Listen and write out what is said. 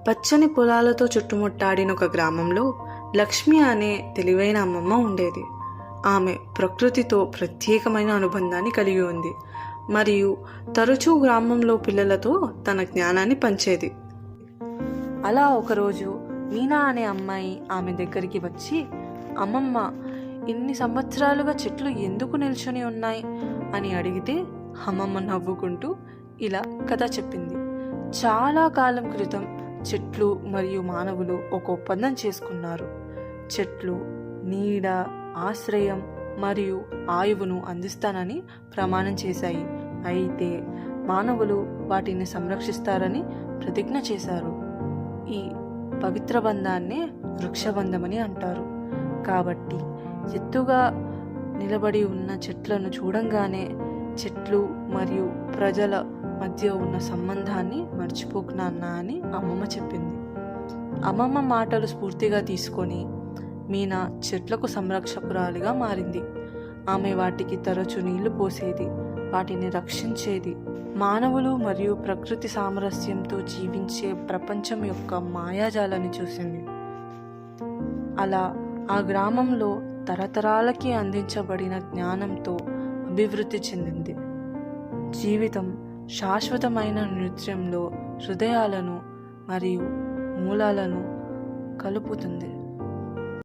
పచ్చని పొలాలతో చుట్టుముట్టాడిన ఒక గ్రామంలో లక్ష్మి అనే తెలివైన అమ్మమ్మ ఉండేది. ఆమె ప్రకృతితో ప్రత్యేకమైన అనుబంధాన్ని కలిగి ఉంది మరియు తరచూ గ్రామంలో పిల్లలతో తన జ్ఞానాన్ని పంచేది. అలా ఒకరోజు మీనా అనే అమ్మాయి ఆమె దగ్గరికి వచ్చి, అమ్మమ్మ, ఇన్ని సంవత్సరాలుగా చెట్లు ఎందుకు నిల్చొని ఉన్నాయి అని అడిగితే అమ్మమ్మ నవ్వుకుంటూ ఇలా కథ చెప్పింది. చాలా కాలం క్రితం చెట్లు మరియు మానవులు ఒక ఒప్పందం చేసుకున్నారు. చెట్లు నీడ, ఆశ్రయం మరియు ఆయువును అందిస్తానని ప్రమాణం చేశాయి. అయితే మానవులు వాటిని సంరక్షిస్తారని ప్రతిజ్ఞ చేశారు. ఈ పవిత్ర బంధాన్నే వృక్షబంధమని అంటారు. కాబట్టి ఎత్తుగా నిలబడి ఉన్న చెట్లను చూడంగానే చెట్లు మరియు ప్రజల మధ్య ఉన్న సంబంధాన్ని మర్చిపోకు నాన్న అని అమ్మమ్మ చెప్పింది. అమ్మమ్మ మాటలు స్ఫూర్తిగా తీసుకొని మీనా చెట్లకు సంరక్షకురాలిగా మారింది. ఆమె వాటికి తరచు నీళ్లు పోసేది, వాటిని రక్షించేది, మానవులు మరియు ప్రకృతి సామరస్యంతో జీవించే ప్రపంచం యొక్క మాయాజాలాన్ని చూసింది. అలా ఆ గ్రామంలో తరతరాలకి అందించబడిన జ్ఞానంతో అభివృద్ధి చెందింది. జీవితం శాశ్వతమైన నృత్యంలో హృదయాలను మరియు మూలాలను కలుపుతుంది.